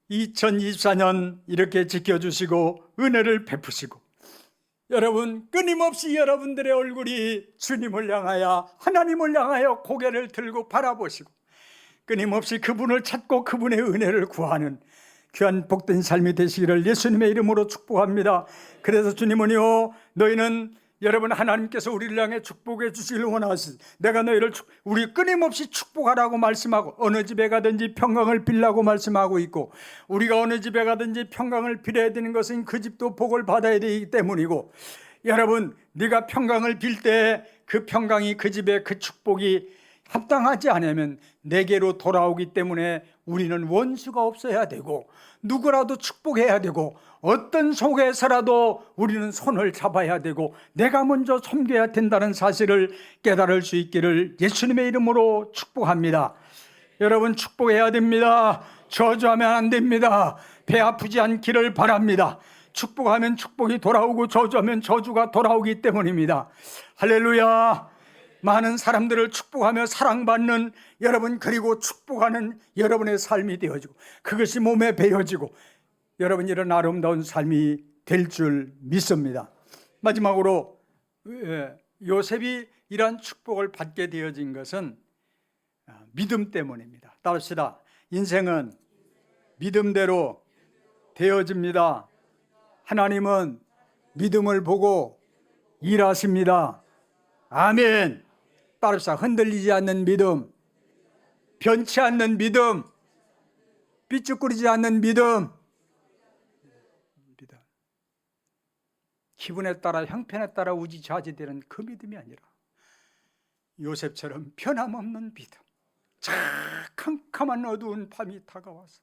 2024년 이렇게 지켜주시고 은혜를 베푸시고, 여러분 끊임없이 여러분들의 얼굴이 주님을 향하여, 하나님을 향하여 고개를 들고 바라보시고 끊임없이 그분을 찾고 그분의 은혜를 구하는 귀한 복된 삶이 되시기를 예수님의 이름으로 축복합니다. 그래서 주님은요, 너희는, 여러분 하나님께서 우리를 향해 축복해 주시기를 원하시, 내가 너희를 우리 끊임없이 축복하라고 말씀하고, 어느 집에 가든지 평강을 빌라고 말씀하고 있고, 우리가 어느 집에 가든지 평강을 빌어야 되는 것은 그 집도 복을 받아야 되기 때문이고, 여러분 네가 평강을 빌 때 그 평강이, 그 집에 그 축복이 합당하지 않으면 내게로 돌아오기 때문에 우리는 원수가 없어야 되고, 누구라도 축복해야 되고, 어떤 속에서라도 우리는 손을 잡아야 되고, 내가 먼저 섬겨야 된다는 사실을 깨달을 수 있기를 예수님의 이름으로 축복합니다. 여러분 축복해야 됩니다. 저주하면 안 됩니다. 배 아프지 않기를 바랍니다. 축복하면 축복이 돌아오고 저주하면 저주가 돌아오기 때문입니다. 할렐루야. 많은 사람들을 축복하며 사랑받는 여러분, 그리고 축복하는 여러분의 삶이 되어지고, 그것이 몸에 배어지고 여러분 이런 아름다운 삶이 될 줄 믿습니다. 마지막으로 요셉이 이러한 축복을 받게 되어진 것은 믿음 때문입니다. 따릅시다. 인생은 믿음대로 되어집니다. 하나님은 믿음을 보고 일하십니다. 아멘. 따릅시다. 흔들리지 않는 믿음, 변치 않는 믿음, 삐죽거리지 않는 믿음. 기분에 따라, 형편에 따라 우지좌지되는 그 믿음이 아니라 요셉처럼 변함없는 믿음. 캄캄한 어두운 밤이 다가와서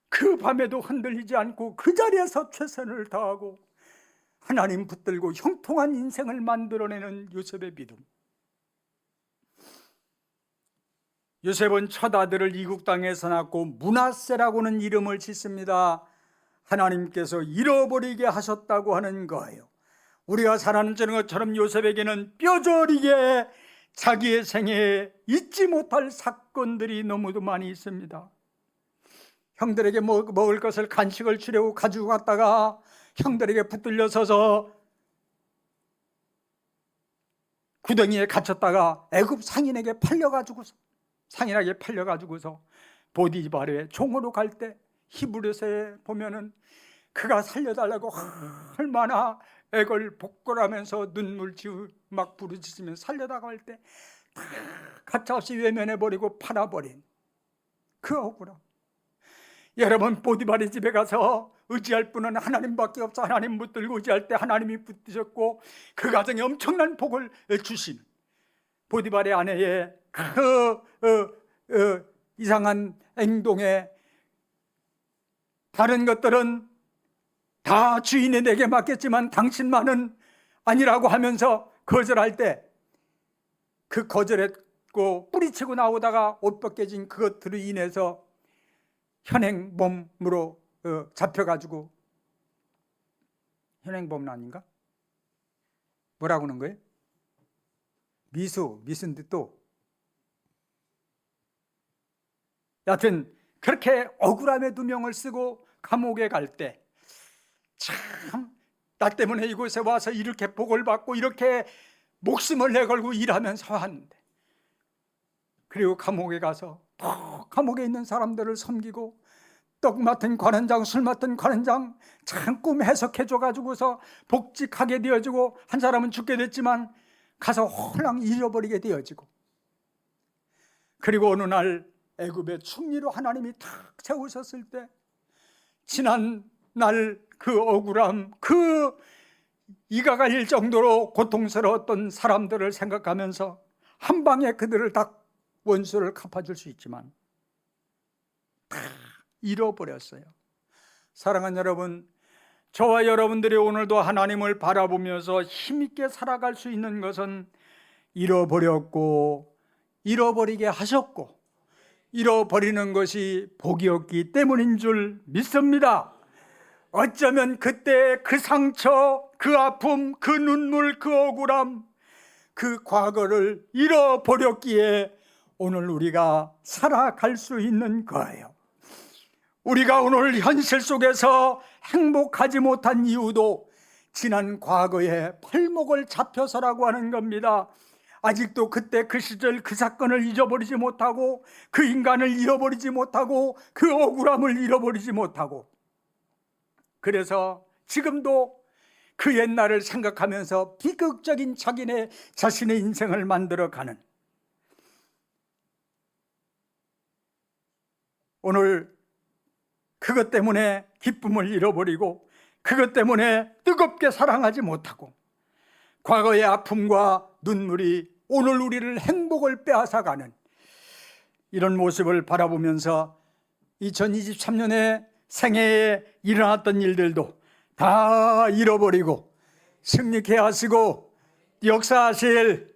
그 밤에도 흔들리지 않고 그 자리에서 최선을 다하고 하나님 붙들고 형통한 인생을 만들어내는 요셉의 믿음. 요셉은 첫 아들을 이국 땅에서 낳고 므낫세라고는 이름을 짓습니다. 하나님께서 잃어버리게 하셨다고 하는 거예요. 우리가 잘 아는 것처럼 요셉에게는 뼈저리게 자기의 생애에 잊지 못할 사건들이 너무도 많이 있습니다. 형들에게 먹을 것을 간식을 주려고 가지고 갔다가 형들에게 붙들려 서서 구덩이에 갇혔다가 애굽 상인에게 팔려가지고서 보디발의 종으로 갈 때 히브리서에 보면은 그가 살려달라고 얼마나 애걸 복걸하면서 눈물 막 부르짖으며 살려다가 할 때 가차없이 외면해버리고 팔아버린 그 억울함. 여러분, 보디발의 집에 가서 의지할 분은 하나님밖에 없어 하나님 붙들고 의지할 때 하나님이 붙드셨고 그 가정에 엄청난 복을 주신 보디발의 아내의 이상한 행동에 다른 것들은 다 주인이 내게 맡겼지만 당신만은 아니라고 하면서 거절할 때 그 거절했고 뿌리치고 나오다가 옷 벗겨진 그것들로 인해서 현행범으로 잡혀가지고, 현행범은 아닌가? 뭐라고 하는 거예요? 미수인데 또 여하튼 그렇게 억울함에 두명을 쓰고 감옥에 갈 때 참 나 때문에 이곳에 와서 이렇게 복을 받고 이렇게 목숨을 내걸고 일하면서 왔는데, 그리고 감옥에 가서 감옥에 있는 사람들을 섬기고 떡 맡은 관원장, 술 맡은 관원장 참 꿈 해석해줘 가지고서 복직하게 되어지고, 한 사람은 죽게 됐지만 가서 홀랑 잃어버리게 되어지고, 그리고 어느 날 애굽의 총리로 하나님이 탁 세우셨을 때 지난 날 그 억울함, 그 이가 갈릴 정도로 고통스러웠던 사람들을 생각하면서 한 방에 그들을 다 원수를 갚아줄 수 있지만 다 잃어버렸어요. 사랑하는 여러분, 저와 여러분들이 오늘도 하나님을 바라보면서 힘있게 살아갈 수 있는 것은 잃어버렸고 잃어버리게 하셨고 잃어버리는 것이 복이었기 때문인 줄 믿습니다. 어쩌면 그때 그 상처, 그 아픔, 그 눈물, 그 억울함, 그 과거를 잃어버렸기에 오늘 우리가 살아갈 수 있는 거예요. 우리가 오늘 현실 속에서 행복하지 못한 이유도 지난 과거에 팔목을 잡혀서라고 하는 겁니다. 아직도 그때 그 시절 그 사건을 잊어버리지 못하고 그 인간을 잃어버리지 못하고 그 억울함을 잃어버리지 못하고, 그래서 지금도 그 옛날을 생각하면서 비극적인 자신의 인생을 만들어가는, 오늘 그것 때문에 기쁨을 잃어버리고 그것 때문에 뜨겁게 사랑하지 못하고 과거의 아픔과 눈물이 오늘 우리를 행복을 빼앗아가는 이런 모습을 바라보면서 2023년에 생애에 일어났던 일들도 다 잃어버리고 승리케 하시고 역사하실,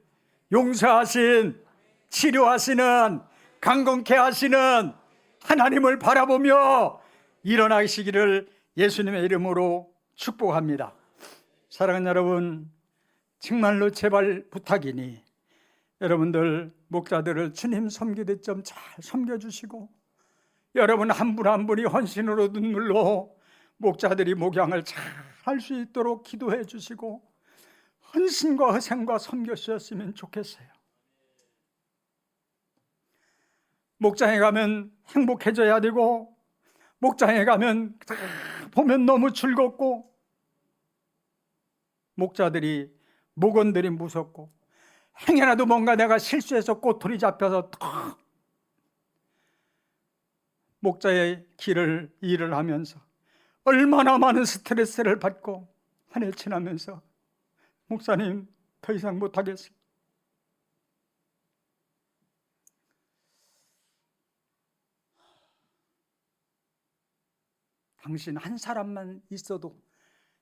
용서하신, 치료하시는, 강건케 하시는 하나님을 바라보며 일어나시기를 예수님의 이름으로 축복합니다. 사랑하는 여러분, 정말로 제발 부탁이니 여러분들 목자들을 주님 섬기듯 좀 잘 섬겨주시고, 여러분 한 분 한 분이 헌신으로 눈물로 목자들이 목양을 잘 할 수 있도록 기도해 주시고 헌신과 희생과 섬겨 주셨으면 좋겠어요. 목장에 가면 행복해져야 되고, 목장에 가면 보면 너무 즐겁고, 목원들이 무섭고, 행여라도 뭔가 내가 실수해서 꼬투리 잡혀서 턱 목자의 일을 하면서 얼마나 많은 스트레스를 받고 한 해 지나면서 목사님 더 이상 못하겠어요. 당신 한 사람만 있어도,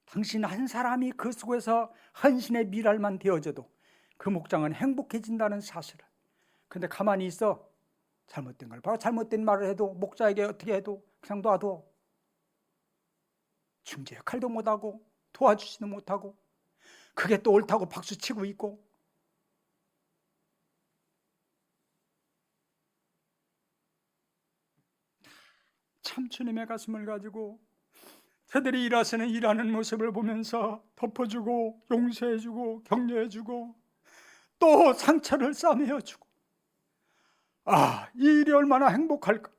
당신 한 사람이 그 속에서 헌신의 미랄만 되어져도 그 목장은 행복해진다는 사실을. 근데 가만히 있어. 잘못된 걸 봐. 잘못된 말을 해도 목자에게 어떻게 해도 그냥 놔둬. 중재 역할도 못하고 도와주지도 못하고 그게 또 옳다고 박수치고 있고, 참 주님의 가슴을 가지고 저들이 일하는 모습을 보면서 덮어주고 용서해주고 격려해주고 또 상처를 싸매어주고, 이 일이 얼마나 행복할까.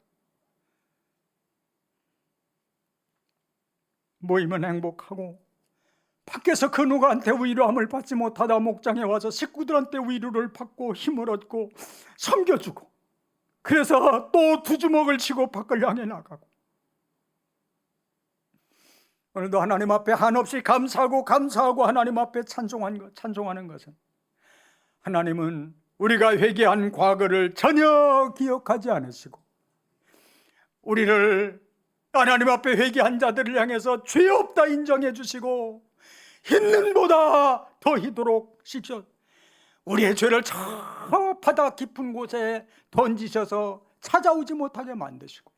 모이면 행복하고 밖에서 그 누구한테 위로함을 받지 못하다 목장에 와서 식구들한테 위로를 받고 힘을 얻고 섬겨주고, 그래서 또 두 주먹을 치고 밖을 향해 나가고, 오늘도 하나님 앞에 한없이 감사하고 하나님 앞에 찬송하는 것은, 하나님은 우리가 회개한 과거를 전혀 기억하지 않으시고 우리를 하나님 앞에 회개한 자들을 향해서 죄 없다 인정해 주시고 있는 보다 더히도록 시켜 우리의 죄를 저 바다 깊은 곳에 던지셔서 찾아오지 못하게 만드시고,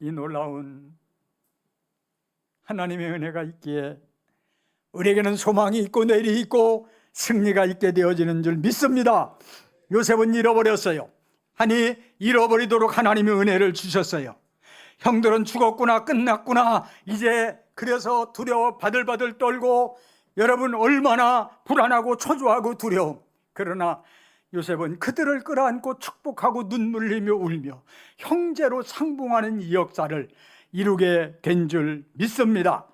이 놀라운 하나님의 은혜가 있기에 우리에게는 소망이 있고 내일이 있고 승리가 있게 되어지는 줄 믿습니다. 요셉은 잃어버렸어요. 아니, 잃어버리도록 하나님의 은혜를 주셨어요. 형들은 죽었구나, 끝났구나, 이제 그래서 두려워 바들바들 떨고, 여러분 얼마나 불안하고 초조하고 두려움. 그러나 요셉은 그들을 끌어안고 축복하고 눈물 흘리며 울며 형제로 상봉하는 이 역사를 이루게 된 줄 믿습니다.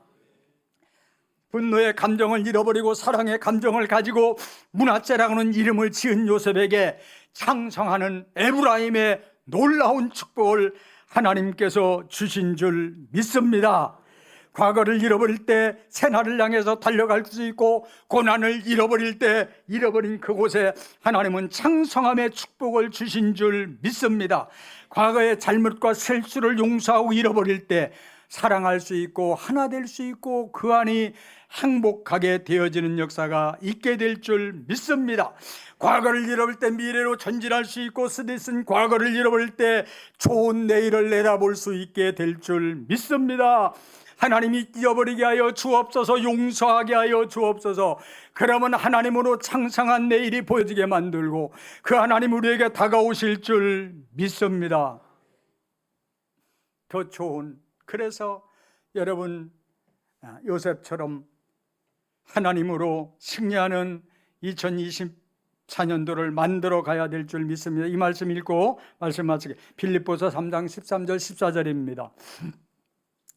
분노의 감정을 잃어버리고 사랑의 감정을 가지고 므낫세라는 이름을 지은 요셉에게 창성하는 에브라임의 놀라운 축복을 하나님께서 주신 줄 믿습니다. 과거를 잃어버릴 때 새날을 향해서 달려갈 수 있고, 고난을 잃어버릴 때 잃어버린 그곳에 하나님은 창성함의 축복을 주신 줄 믿습니다. 과거의 잘못과 실수를 용서하고 잃어버릴 때 사랑할 수 있고 하나 될 수 있고 그 안이 행복하게 되어지는 역사가 있게 될 줄 믿습니다. 과거를 잃어버릴 때 미래로 전진할 수 있고, 스데스는 과거를 잃어버릴 때 좋은 내일을 내다볼 수 있게 될 줄 믿습니다. 하나님이 잊어버리게 하여 주옵소서, 용서하게 하여 주옵소서. 그러면 하나님으로 창성한 내일이 보여지게 만들고 그 하나님 우리에게 다가오실 줄 믿습니다. 더 좋은, 그래서 여러분 요셉처럼 하나님으로 승리하는 2024년도를 만들어 가야 될 줄 믿습니다. 이 말씀 읽고 말씀 마치게. 빌립보서 3장 13절 14절입니다.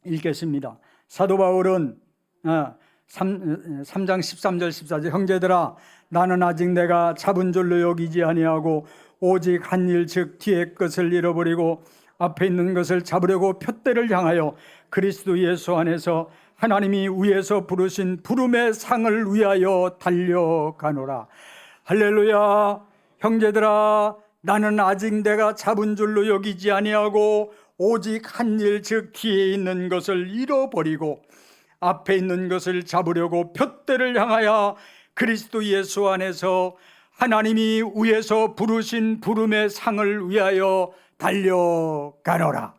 읽겠습니다. 사도 바울은 3장 13절 14절, 형제들아 나는 아직 내가 잡은 줄로 여기지 아니하고 오직 한 일, 즉 뒤의 것을 잃어버리고 앞에 있는 것을 잡으려고 푯대를 향하여 그리스도 예수 안에서 하나님이 위에서 부르신 부름의 상을 위하여 달려가노라. 할렐루야. 형제들아 나는 아직 내가 잡은 줄로 여기지 아니하고 오직 한 일, 즉 뒤에 있는 것을 잃어버리고 앞에 있는 것을 잡으려고 푯대를 향하여 그리스도 예수 안에서 하나님이 위에서 부르신 부름의 상을 위하여 달려가노라.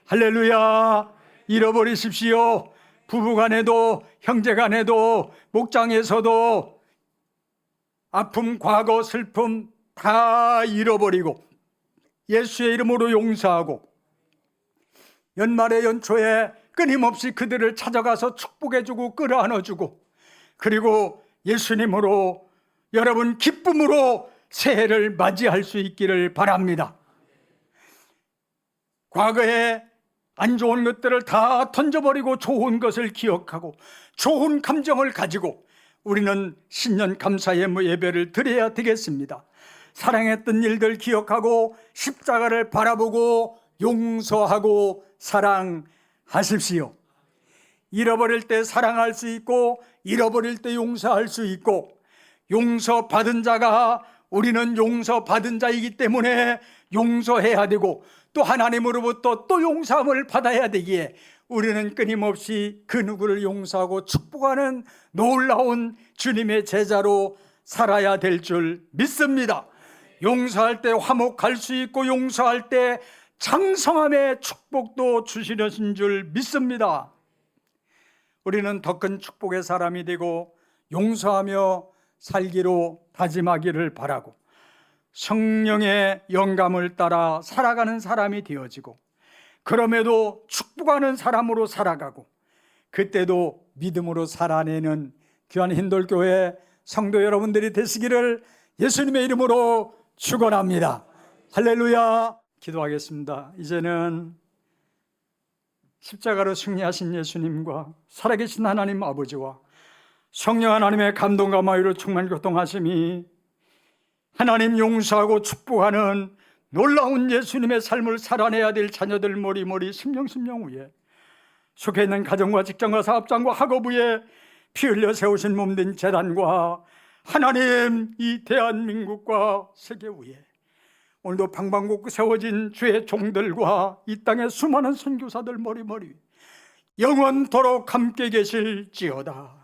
할렐루야. 잃어버리십시오. 부부간에도 형제간에도 목장에서도 아픔, 과거, 슬픔 다 잃어버리고 예수의 이름으로 용서하고 연말의 연초에 끊임없이 그들을 찾아가서 축복해주고 끌어안아주고, 그리고 예수님으로 여러분 기쁨으로 새해를 맞이할 수 있기를 바랍니다. 과거에 안 좋은 것들을 다 던져버리고 좋은 것을 기억하고 좋은 감정을 가지고 우리는 신년 감사 예배를 드려야 되겠습니다. 사랑했던 일들 기억하고 십자가를 바라보고 용서하고 사랑하십시오. 잃어버릴 때 사랑할 수 있고 잃어버릴 때 용서할 수 있고, 용서받은 자가 우리는 용서받은 자이기 때문에 용서해야 되고 또 하나님으로부터 또 용서함을 받아야 되기에 우리는 끊임없이 그 누구를 용서하고 축복하는 놀라운 주님의 제자로 살아야 될 줄 믿습니다. 용서할 때 화목할 수 있고 용서할 때 장성함의 축복도 주시려신 줄 믿습니다. 우리는 더 큰 축복의 사람이 되고 용서하며 살기로 다짐하기를 바라고 성령의 영감을 따라 살아가는 사람이 되어지고 그럼에도 축복하는 사람으로 살아가고 그때도 믿음으로 살아내는 귀한 힌돌교회 성도 여러분들이 되시기를 예수님의 이름으로 축원합니다. 할렐루야. 기도하겠습니다. 이제는 십자가로 승리하신 예수님과 살아계신 하나님 아버지와 성령 하나님의 감동과 마유로 충만 교통하심이 하나님 용서하고 축복하는 놀라운 예수님의 삶을 살아내야 될 자녀들 머리머리 심령 위에 속해 있는 가정과 직장과 사업장과 학업 위에 피 흘려 세우신 몸된 재단과 하나님 이 대한민국과 세계 위에 오늘도 방방곡곡 세워진 주의 종들과 이 땅의 수많은 선교사들 머리머리 영원토록 함께 계실지어다.